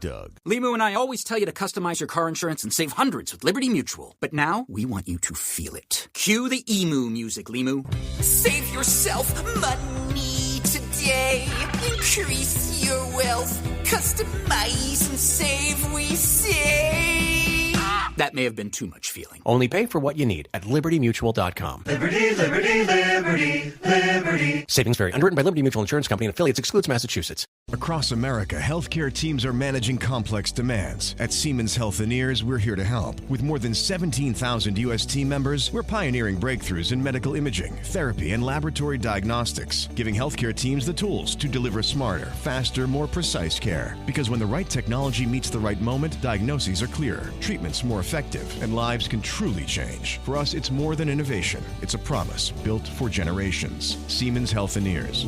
Doug. Limu and I always tell you to customize your car insurance and save hundreds with Liberty Mutual. But now, we want you to feel it. Cue the emu music, Limu. Save yourself money today. Increase your wealth. Customize and save, we say. That may have been too much feeling. Only pay for what you need at LibertyMutual.com. Liberty, liberty, liberty, liberty. Savings vary. Underwritten by Liberty Mutual Insurance Company and affiliates. Excludes Massachusetts. Across America, healthcare teams are managing complex demands. At Siemens Health and Ears, we're here to help. With more than 17,000 U.S. team members, we're pioneering breakthroughs in medical imaging, therapy, and laboratory diagnostics, giving healthcare teams the tools to deliver smarter, faster, more precise care. Because when the right technology meets the right moment, diagnoses are clearer, treatments more effective, and lives can truly change. For us, it's more than innovation. It's a promise built for generations. Siemens Health and Ears.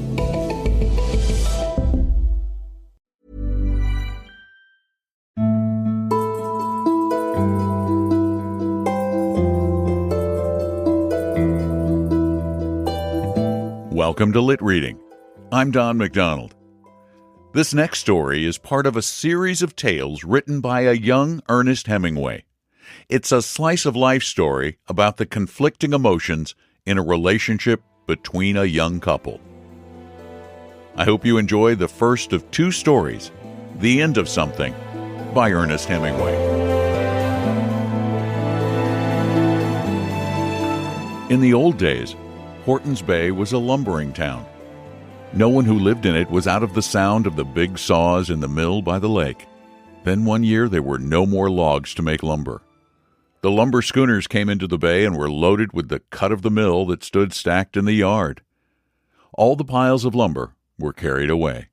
Welcome to Lit Reading. I'm Don McDonald. This next story is part of a series of tales written by a young Ernest Hemingway. It's a slice-of-life story about the conflicting emotions in a relationship between a young couple. I hope you enjoy the first of two stories, The End of Something, by Ernest Hemingway. In the old days, Hortons Bay was a lumbering town. No one who lived in it was out of the sound of the big saws in the mill by the lake. Then one year there were no more logs to make lumber. The lumber schooners came into the bay and were loaded with the cut of the mill that stood stacked in the yard. All the piles of lumber were carried away.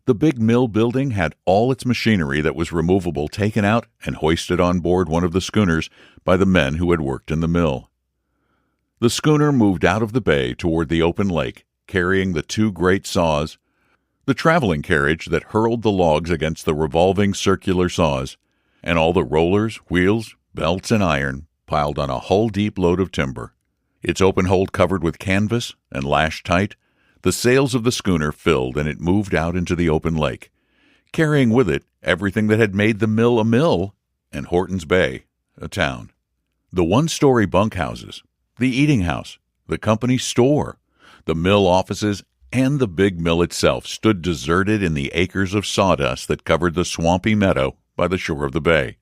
The big mill building had all its machinery that was removable taken out and hoisted on board one of the schooners by the men who had worked in the mill. The schooner moved out of the bay toward the open lake, carrying the two great saws, the traveling carriage that hurled the logs against the revolving circular saws, and all the rollers, wheels, belts, and iron piled on a hull-deep load of timber. Its open hold covered with canvas and lashed tight, the sails of the schooner filled and it moved out into the open lake, carrying with it everything that had made the mill a mill and Hortons Bay a town. The one-story bunkhouses, the eating house, the company store, the mill offices, and the big mill itself stood deserted in the acres of sawdust that covered the swampy meadow by the shore of the bay.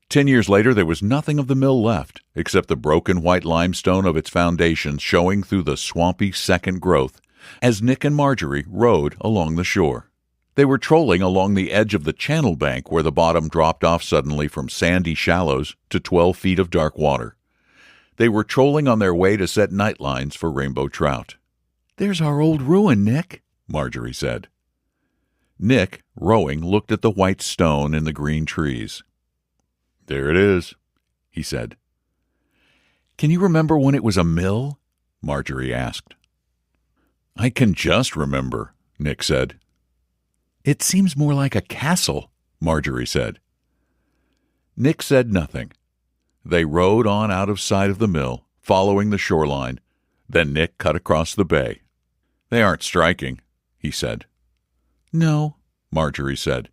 10 years later, there was nothing of the mill left, except the broken white limestone of its foundations showing through the swampy second growth as Nick and Marjorie rowed along the shore. They were trolling along the edge of the channel bank where the bottom dropped off suddenly from sandy shallows to 12 feet of dark water. They were trolling on their way to set night lines for rainbow trout. "There's our old ruin, Nick," Marjorie said. Nick, rowing, looked at the white stone in the green trees. "There it is," he said. "Can you remember when it was a mill?" Marjorie asked. "I can just remember," Nick said. "It seems more like a castle," Marjorie said. Nick said nothing. They rowed on out of sight of the mill, following the shoreline. Then Nick cut across the bay. "They aren't striking," he said. "No," Marjorie said.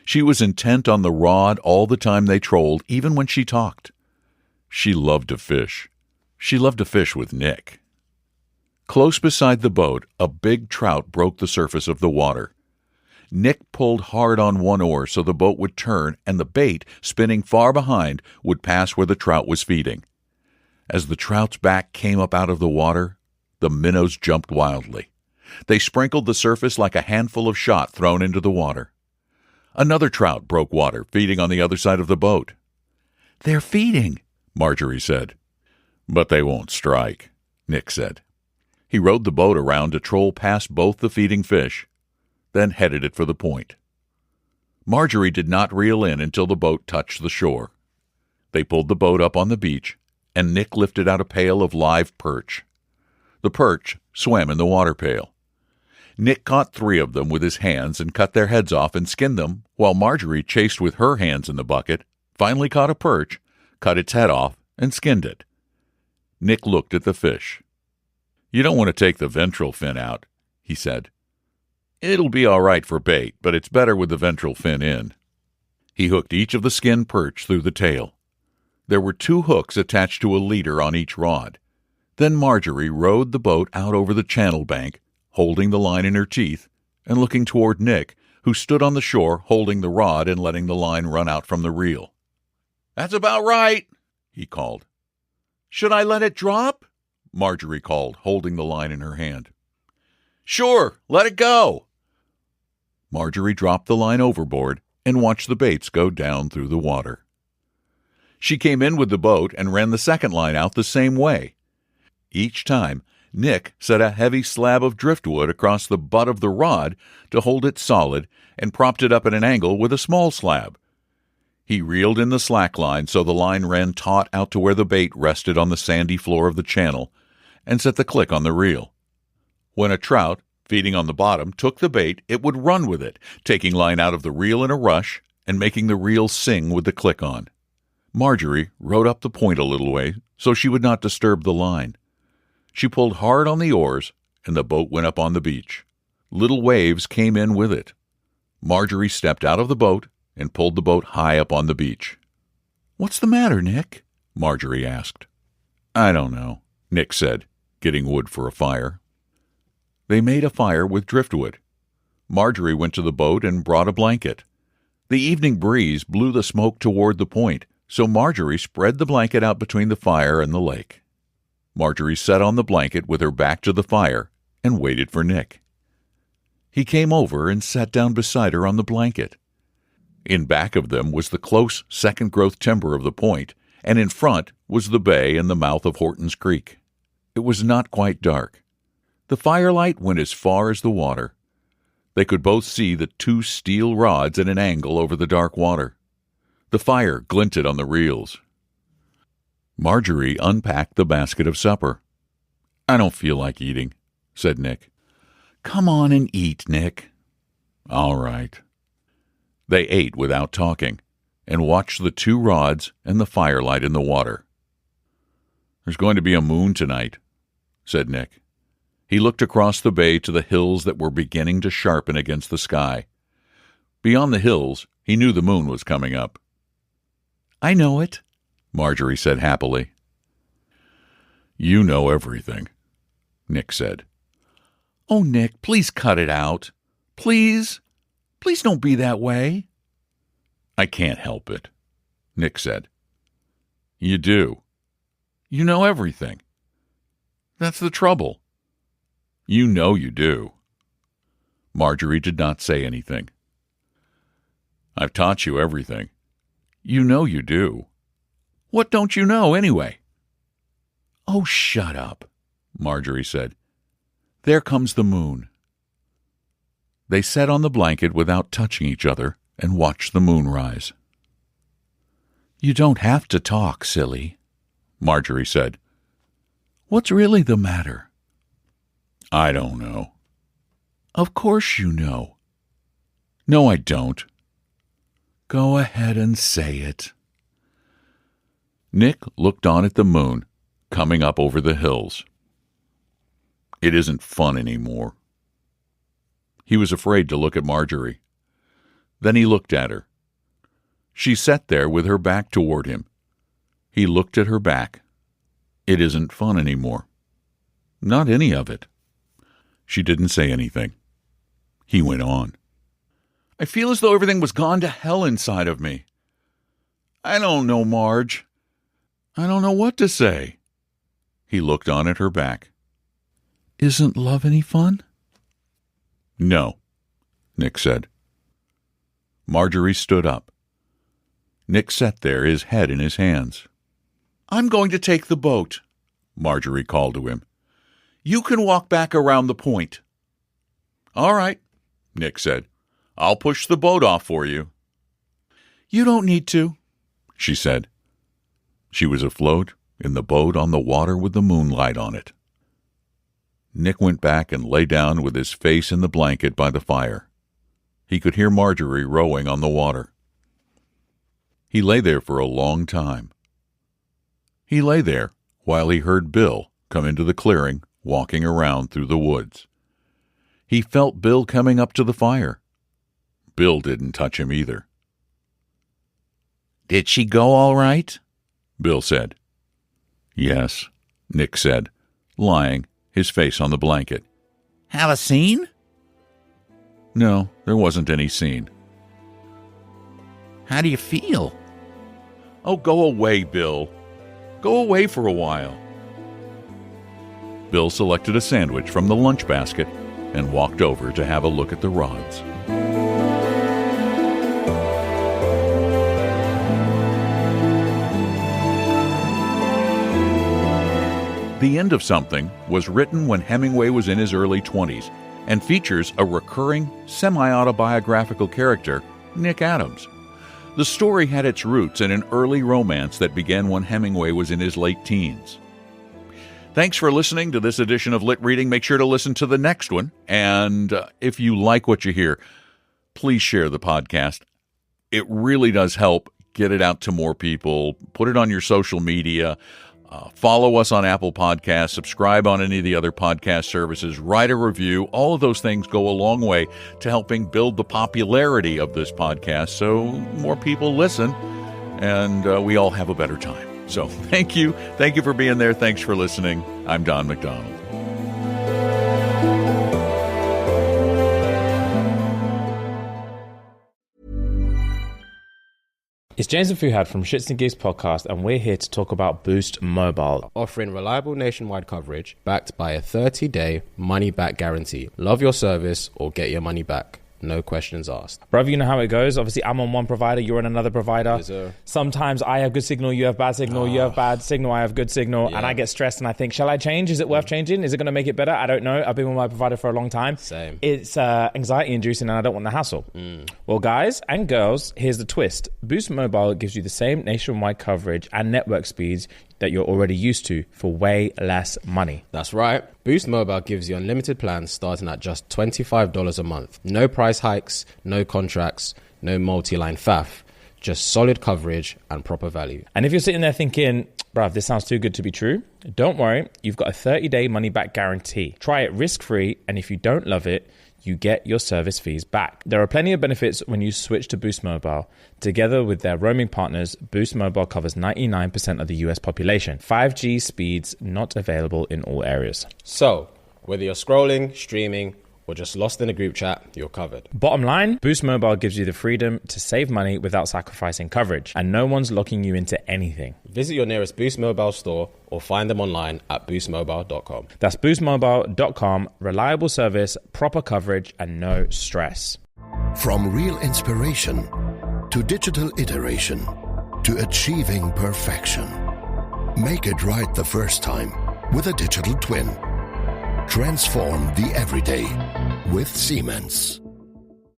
She was intent on the rod all the time they trolled, even when she talked. She loved to fish. She loved to fish with Nick. Close beside the boat, a big trout broke the surface of the water. Nick pulled hard on one oar so the boat would turn and the bait, spinning far behind, would pass where the trout was feeding. As the trout's back came up out of the water, the minnows jumped wildly. They sprinkled the surface like a handful of shot thrown into the water. Another trout broke water, feeding on the other side of the boat. "They're feeding," Marjorie said. "But they won't strike," Nick said. He rowed the boat around to troll past both the feeding fish, then headed it for the point. Marjorie did not reel in until the boat touched the shore. They pulled the boat up on the beach, and Nick lifted out a pail of live perch. The perch swam in the water pail. Nick caught 3 of them with his hands and cut their heads off and skinned them, while Marjorie chased with her hands in the bucket, finally caught a perch, cut its head off, and skinned it. Nick looked at the fish. "You don't want to take the ventral fin out," he said. It'll be all right for bait, but it's better with the ventral fin in. He hooked each of the skin perch through the tail. There were 2 hooks attached to a leader on each rod. Then Marjorie rowed the boat out over the channel bank, holding the line in her teeth, and looking toward Nick, who stood on the shore holding the rod and letting the line run out from the reel. "That's about right," he called. "Should I let it drop?" Marjorie called, holding the line in her hand. "Sure, let it go." Marjorie dropped the line overboard and watched the baits go down through the water. She came in with the boat and ran the second line out the same way. Each time, Nick set a heavy slab of driftwood across the butt of the rod to hold it solid and propped it up at an angle with a small slab. He reeled in the slack line so the line ran taut out to where the bait rested on the sandy floor of the channel, and set the click on the reel. When a trout, feeding on the bottom, took the bait, it would run with it, taking line out of the reel in a rush and making the reel sing with the click on. Marjorie rowed up the point a little way so she would not disturb the line. She pulled hard on the oars, and the boat went up on the beach. Little waves came in with it. Marjorie stepped out of the boat and pulled the boat high up on the beach. "What's the matter, Nick?" Marjorie asked. "I don't know," Nick said, getting wood for a fire. They made a fire with driftwood. Marjorie went to the boat and brought a blanket. The evening breeze blew the smoke toward the point, so Marjorie spread the blanket out between the fire and the lake. Marjorie sat on the blanket with her back to the fire and waited for Nick. He came over and sat down beside her on the blanket. In back of them was the close second-growth timber of the point, and in front was the bay and the mouth of Horton's Creek. It was not quite dark. The firelight went as far as the water. They could both see the 2 steel rods at an angle over the dark water. The fire glinted on the reels. Marjorie unpacked the basket of supper. "I don't feel like eating," said Nick. "Come on and eat, Nick." "All right." They ate without talking, and watched the 2 rods and the firelight in the water. "There's going to be a moon tonight," said Nick. He looked across the bay to the hills that were beginning to sharpen against the sky. Beyond the hills, he knew the moon was coming up. "I know it," Marjorie said happily. "You know everything," Nick said. "Oh, Nick, please cut it out. Please. Please don't be that way." "I can't help it," Nick said. "You do. You know everything. That's the trouble. You know you do." Marjorie did not say anything. "I've taught you everything. You know you do. What don't you know, anyway?" "Oh, shut up," Marjorie said. "There comes the moon." They sat on the blanket without touching each other and watched the moon rise. "You don't have to talk, silly," Marjorie said. "What's really the matter?" "I don't know." "Of course you know." "No, I don't." "Go ahead and say it." Nick looked on at the moon, coming up over the hills. "It isn't fun anymore." He was afraid to look at Marjorie. Then he looked at her. She sat there with her back toward him. He looked at her back. "It isn't fun anymore. Not any of it." She didn't say anything. He went on. "I feel as though everything was gone to hell inside of me. I don't know, Marge. I don't know what to say." He looked on at her back. "Isn't love any fun?" "No," Nick said. Marjorie stood up. Nick sat there, his head in his hands. "I'm going to take the boat," Marjorie called to him. "You can walk back around the point." "All right," Nick said. "I'll push the boat off for you." "You don't need to," she said. She was afloat in the boat on the water with the moonlight on it. Nick went back and lay down with his face in the blanket by the fire. He could hear Marjorie rowing on the water. He lay there for a long time. He lay there while he heard Bill come into the clearing, walking around through the woods. He felt Bill coming up to the fire. Bill didn't touch him either. "Did she go all right?" Bill said. "Yes," Nick said, lying, his face on the blanket. "Have a scene?" No, there wasn't any scene. "How do you feel?" "Oh, go away, Bill. Go away for a while." Bill selected a sandwich from the lunch basket and walked over to have a look at the rods. The End of Something was written when Hemingway was in his early 20s and features a recurring, semi-autobiographical character, Nick Adams. The story had its roots in an early romance that began when Hemingway was in his late teens. Thanks for listening to this edition of Lit Reading. Make sure to listen to the next one. And if you like what you hear, please share the podcast. It really does help get it out to more people. Put it on your social media. Follow us on Apple Podcasts. Subscribe on any of the other podcast services. Write a review. All of those things go a long way to helping build the popularity of this podcast so more people listen and we all have a better time. So thank you. Thank you for being there. Thanks for listening. I'm Don McDonald. It's James and Fuhad from Shits and Gigs podcast, and we're here to talk about Boost Mobile. Offering reliable nationwide coverage backed by a 30-day money-back guarantee. Love your service or get your money back. No questions asked. Brother, you know how it goes. Obviously, I'm on one provider, you're on another provider. Yes, sometimes I have good signal, you have bad signal, you have bad signal, I have good signal, and I get stressed and I think, shall I change? Is it worth changing? Is it going to make it better? I don't know. I've been with my provider for a long time. Same. It's anxiety-inducing and I don't want the hassle. Well, guys and girls, here's the twist. Boost Mobile gives you the same nationwide coverage and network speeds that you're already used to for way less money. That's right. Boost Mobile gives you unlimited plans starting at just $25 a month. No price hikes, no contracts, no multi-line faff. Just solid coverage and proper value. And if you're sitting there thinking, bruv, this sounds too good to be true, don't worry. You've got a 30-day money-back guarantee. Try it risk-free, and if you don't love it, you get your service fees back. There are plenty of benefits when you switch to Boost Mobile. Together with their roaming partners, Boost Mobile covers 99% of the US population. 5G speeds not available in all areas. So, whether you're scrolling, streaming, or just lost in a group chat, you're covered. Bottom line, Boost Mobile gives you the freedom to save money without sacrificing coverage, and no one's locking you into anything. Visit your nearest Boost Mobile store or find them online at boostmobile.com. That's boostmobile.com. Reliable service, proper coverage, and no stress. From real inspiration to digital iteration to achieving perfection. Make it right the first time with a digital twin. Transform the everyday with Siemens.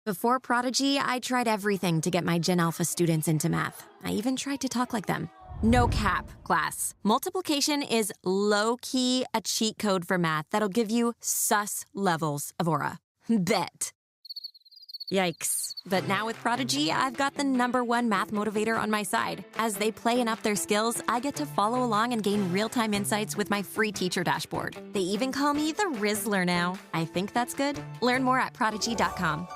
Before Prodigy, I tried everything to get my Gen Alpha students into math. I even tried to talk like them. No cap, class. Multiplication is low-key a cheat code for math that'll give you sus levels of aura. Bet. Yikes. But now with Prodigy, I've got the #1 math motivator on my side. As they play and up their skills, I get to follow along and gain real-time insights with my free teacher dashboard. They even call me the Rizzler now. I think that's good. Learn more at Prodigy.com.